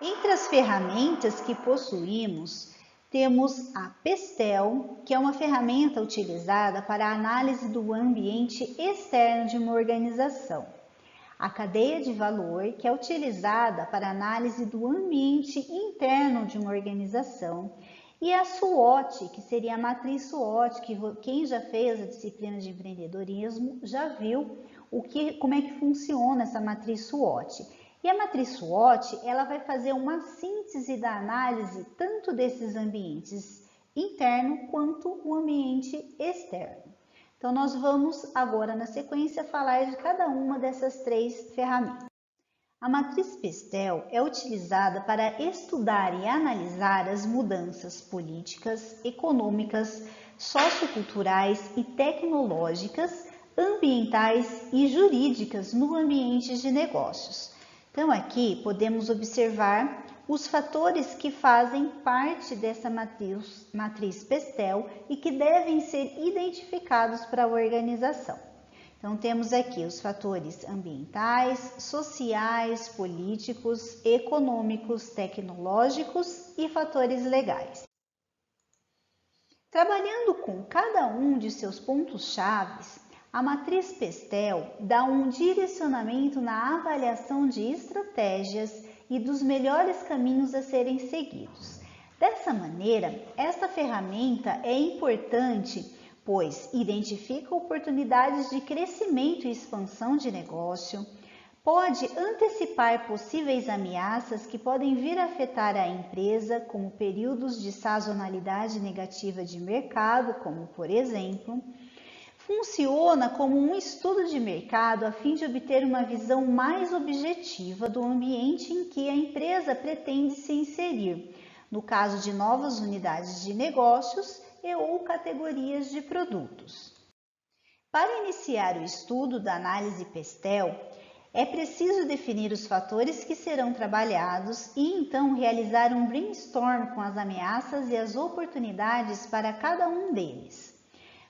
Entre as ferramentas que possuímos, temos a Pestel, que é uma ferramenta utilizada para a análise do ambiente externo de uma organização. A cadeia de valor, que é utilizada para a análise do ambiente interno de uma organização. E a SWOT, que seria a matriz SWOT, que quem já fez a disciplina de empreendedorismo já viu como é que funciona essa matriz SWOT. E a matriz SWOT, ela vai fazer uma síntese da análise tanto desses ambientes interno quanto o ambiente externo. Então, nós vamos agora, na sequência, falar de cada uma dessas três ferramentas. A matriz Pestel é utilizada para estudar e analisar as mudanças políticas, econômicas, socioculturais e tecnológicas, ambientais e jurídicas no ambiente de negócios. Então, aqui podemos observar os fatores que fazem parte dessa matriz Pestel e que devem ser identificados para a organização. Então, temos aqui os fatores ambientais, sociais, políticos, econômicos, tecnológicos e fatores legais. Trabalhando com cada um de seus pontos-chave, a matriz Pestel dá um direcionamento na avaliação de estratégias e dos melhores caminhos a serem seguidos. Dessa maneira, esta ferramenta é importante, pois identifica oportunidades de crescimento e expansão de negócio, pode antecipar possíveis ameaças que podem vir a afetar a empresa, como períodos de sazonalidade negativa de mercado, como por exemplo, funciona como um estudo de mercado a fim de obter uma visão mais objetiva do ambiente em que a empresa pretende se inserir, no caso de novas unidades de negócios e ou categorias de produtos. Para iniciar o estudo da análise Pestel, é preciso definir os fatores que serão trabalhados e então realizar um brainstorm com as ameaças e as oportunidades para cada um deles.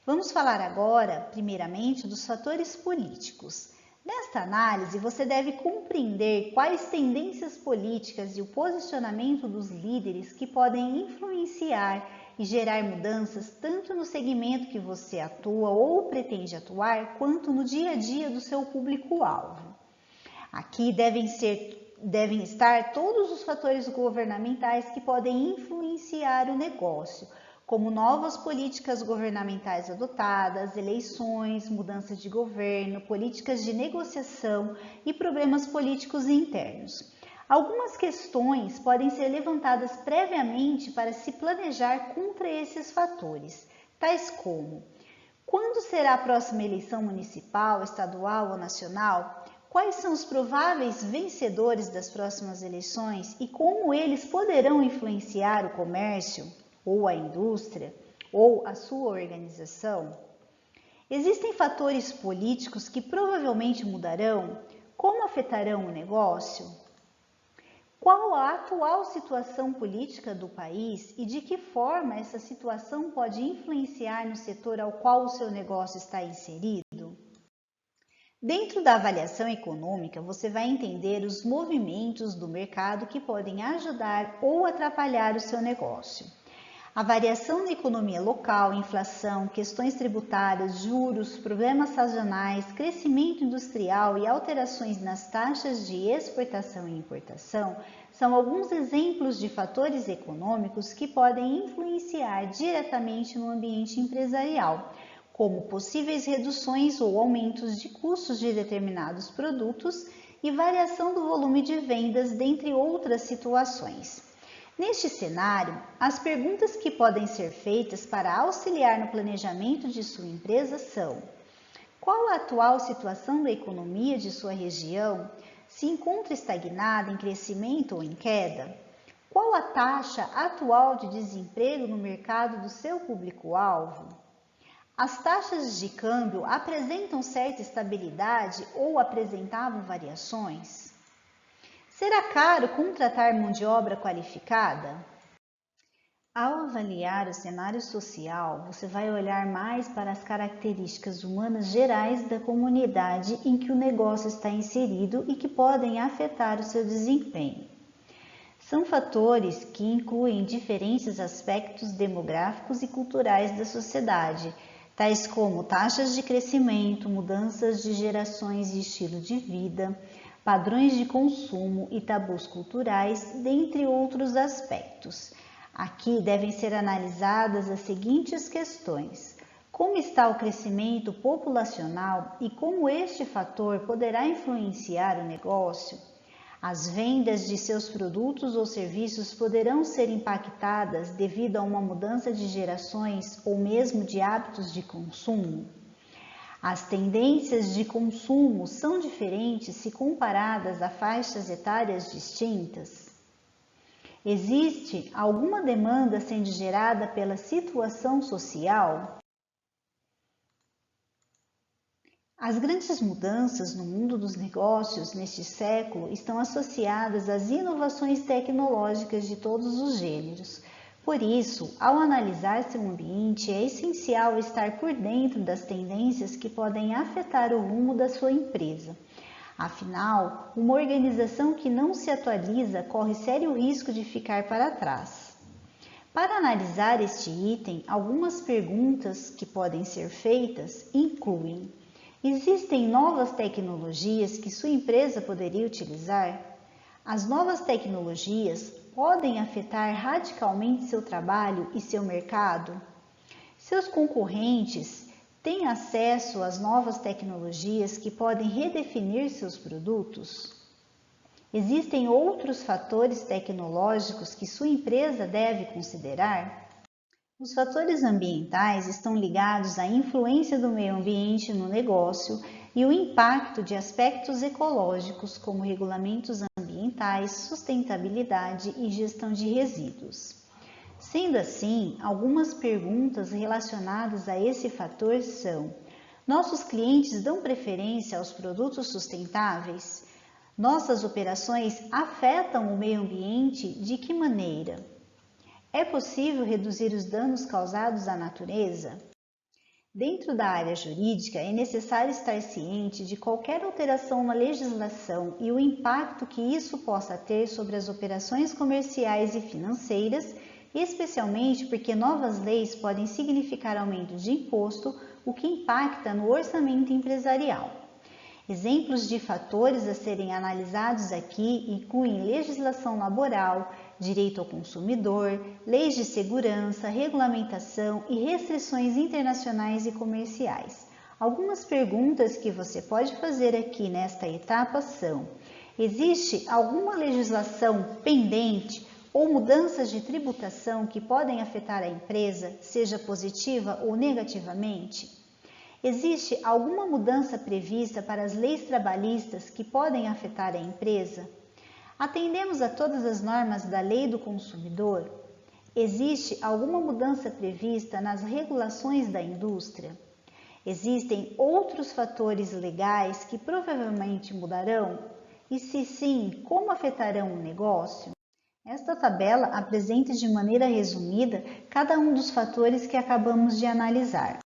Vamos falar agora, primeiramente, dos fatores políticos. Nesta análise, você deve compreender quais tendências políticas e o posicionamento dos líderes que podem influenciar e gerar mudanças tanto no segmento que você atua ou pretende atuar, quanto no dia a dia do seu público-alvo. Aqui devem estar todos os fatores governamentais que podem influenciar o negócio, como novas políticas governamentais adotadas, eleições, mudança de governo, políticas de negociação e problemas políticos internos. Algumas questões podem ser levantadas previamente para se planejar contra esses fatores, tais como: quando será a próxima eleição municipal, estadual ou nacional? Quais são os prováveis vencedores das próximas eleições e como eles poderão influenciar o comércio, ou a indústria, ou a sua organização? Existem fatores políticos que provavelmente mudarão? Como afetarão o negócio? Qual a atual situação política do país e de que forma essa situação pode influenciar no setor ao qual o seu negócio está inserido? Dentro da avaliação econômica, você vai entender os movimentos do mercado que podem ajudar ou atrapalhar o seu negócio. A variação da economia local, inflação, questões tributárias, juros, problemas sazonais, crescimento industrial e alterações nas taxas de exportação e importação são alguns exemplos de fatores econômicos que podem influenciar diretamente no ambiente empresarial, como possíveis reduções ou aumentos de custos de determinados produtos e variação do volume de vendas, dentre outras situações. Neste cenário, as perguntas que podem ser feitas para auxiliar no planejamento de sua empresa são: qual a atual situação da economia de sua região? Se encontra estagnada, em crescimento ou em queda? Qual a taxa atual de desemprego no mercado do seu público-alvo? As taxas de câmbio apresentam certa estabilidade ou apresentavam variações? Será caro contratar mão de obra qualificada? Ao avaliar o cenário social, você vai olhar mais para as características humanas gerais da comunidade em que o negócio está inserido e que podem afetar o seu desempenho. São fatores que incluem diferentes aspectos demográficos e culturais da sociedade, tais como taxas de crescimento, mudanças de gerações e estilo de vida, padrões de consumo e tabus culturais, dentre outros aspectos. Aqui devem ser analisadas as seguintes questões: como está o crescimento populacional e como este fator poderá influenciar o negócio? As vendas de seus produtos ou serviços poderão ser impactadas devido a uma mudança de gerações ou mesmo de hábitos de consumo? As tendências de consumo são diferentes se comparadas a faixas etárias distintas? Existe alguma demanda sendo gerada pela situação social? As grandes mudanças no mundo dos negócios neste século estão associadas às inovações tecnológicas de todos os gêneros. Por isso, ao analisar seu ambiente, é essencial estar por dentro das tendências que podem afetar o rumo da sua empresa. Afinal, uma organização que não se atualiza corre sério risco de ficar para trás. Para analisar este item, algumas perguntas que podem ser feitas incluem: existem novas tecnologias que sua empresa poderia utilizar? As novas tecnologias podem afetar radicalmente seu trabalho e seu mercado? Seus concorrentes têm acesso às novas tecnologias que podem redefinir seus produtos? Existem outros fatores tecnológicos que sua empresa deve considerar? Os fatores ambientais estão ligados à influência do meio ambiente no negócio e o impacto de aspectos ecológicos, como regulamentos ambientais, sustentabilidade e gestão de resíduos. Sendo assim, algumas perguntas relacionadas a esse fator são: nossos clientes dão preferência aos produtos sustentáveis? Nossas operações afetam o meio ambiente de que maneira? É possível reduzir os danos causados à natureza? Dentro da área jurídica, é necessário estar ciente de qualquer alteração na legislação e o impacto que isso possa ter sobre as operações comerciais e financeiras, especialmente porque novas leis podem significar aumento de imposto, o que impacta no orçamento empresarial. Exemplos de fatores a serem analisados aqui incluem legislação laboral, direito ao consumidor, leis de segurança, regulamentação e restrições internacionais e comerciais. Algumas perguntas que você pode fazer aqui nesta etapa são: existe alguma legislação pendente ou mudanças de tributação que podem afetar a empresa, seja positiva ou negativamente? Existe alguma mudança prevista para as leis trabalhistas que podem afetar a empresa? Atendemos a todas as normas da Lei do Consumidor? Existe alguma mudança prevista nas regulações da indústria? Existem outros fatores legais que provavelmente mudarão? E se sim, como afetarão o negócio? Esta tabela apresenta de maneira resumida cada um dos fatores que acabamos de analisar.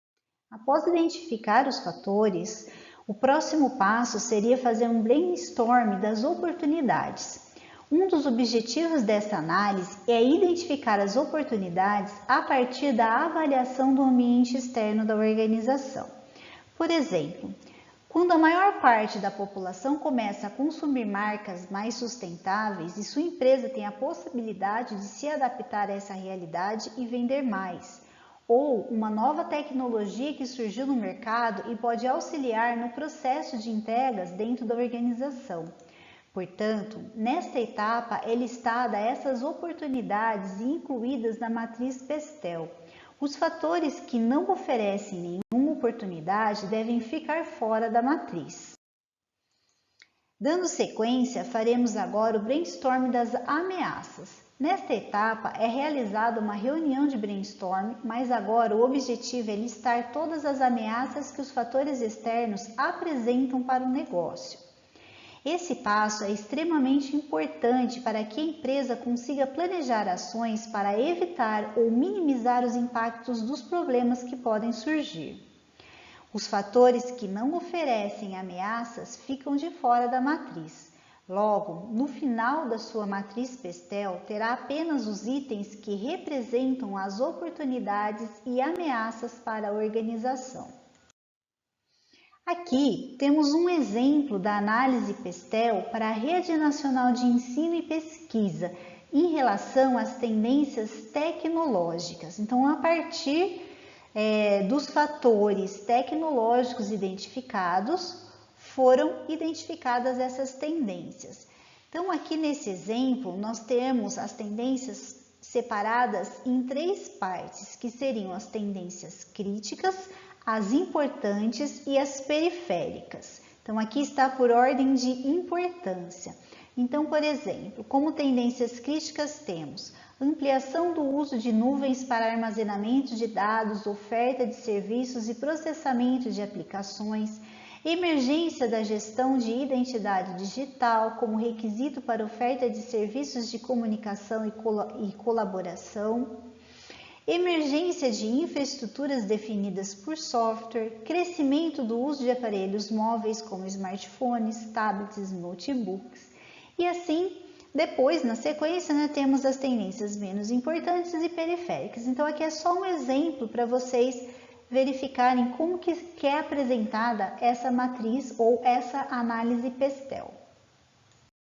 Após identificar os fatores, o próximo passo seria fazer um brainstorm das oportunidades. Um dos objetivos desta análise é identificar as oportunidades a partir da avaliação do ambiente externo da organização. Por exemplo, quando a maior parte da população começa a consumir marcas mais sustentáveis e sua empresa tem a possibilidade de se adaptar a essa realidade e vender mais. Ou uma nova tecnologia que surgiu no mercado e pode auxiliar no processo de entregas dentro da organização. Portanto, nesta etapa é listada essas oportunidades incluídas na matriz Pestel. Os fatores que não oferecem nenhuma oportunidade devem ficar fora da matriz. Dando sequência, faremos agora o brainstorm das ameaças. Nesta etapa é realizada uma reunião de brainstorm, mas agora o objetivo é listar todas as ameaças que os fatores externos apresentam para o negócio. Esse passo é extremamente importante para que a empresa consiga planejar ações para evitar ou minimizar os impactos dos problemas que podem surgir. Os fatores que não oferecem ameaças ficam de fora da matriz. Logo, no final da sua matriz Pestel, terá apenas os itens que representam as oportunidades e ameaças para a organização. Aqui temos um exemplo da análise Pestel para a Rede Nacional de Ensino e Pesquisa em relação às tendências tecnológicas. Então, a partir dos fatores tecnológicos identificados, foram identificadas essas tendências. Então, aqui nesse exemplo, nós temos as tendências separadas em 3 partes, que seriam as tendências críticas, as importantes e as periféricas. Então, aqui está por ordem de importância. Então, por exemplo, como tendências críticas temos ampliação do uso de nuvens para armazenamento de dados, oferta de serviços e processamento de aplicações, emergência da gestão de identidade digital como requisito para oferta de serviços de comunicação e colaboração, emergência de infraestruturas definidas por software, crescimento do uso de aparelhos móveis como smartphones, tablets, notebooks. E assim, depois, na sequência, temos as tendências menos importantes e periféricas. Então, aqui é só um exemplo para vocês verificarem como que é apresentada essa matriz ou essa análise Pestel.